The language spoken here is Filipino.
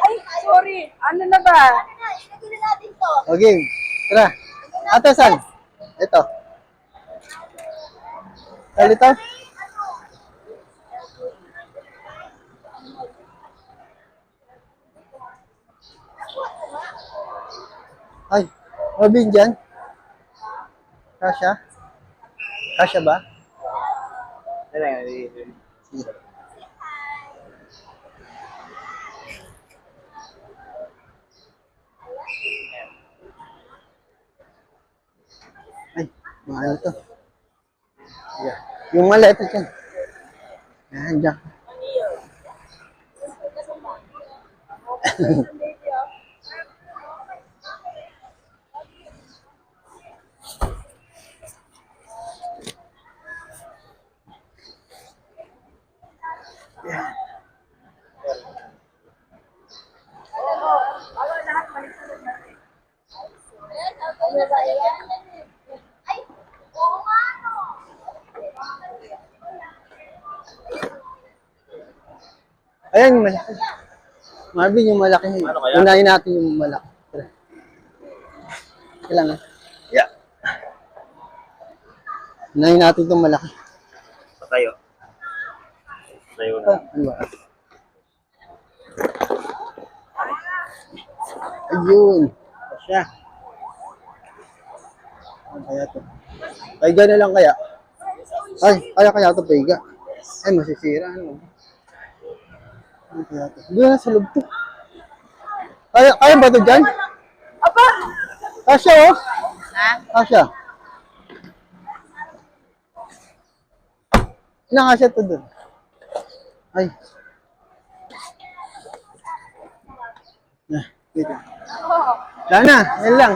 Ay, sorry. Ano na ba? Okay. Tara. Ate, saan? Ito. Kalito? Ay, Robin dyan? Kasha? Kasha ba? Sige. Ay, mahal to. Yeah. Yung maliit ito dyan. Yan, dyan. Ayan yung malaki. Marvin, yung malaki. Ano kaya? Unahin natin yung malaki. Tara. Kailangan. Yeah. Unahin natin itong malaki. Patayo. Patayo na. Oh, ano ba? Ayun. Siya. Ano kaya ito? Paiga na lang kaya? Ay, kaya ito paiga. Ay, masisira. Ano? Ano kaya ito? Doon na sa loob to. Kaya ba ito dyan? Aba! Kasya oh. Ha? Kasya. Nakasya ito doon. Ay. Nah, dito. Oo. Sana, yan lang.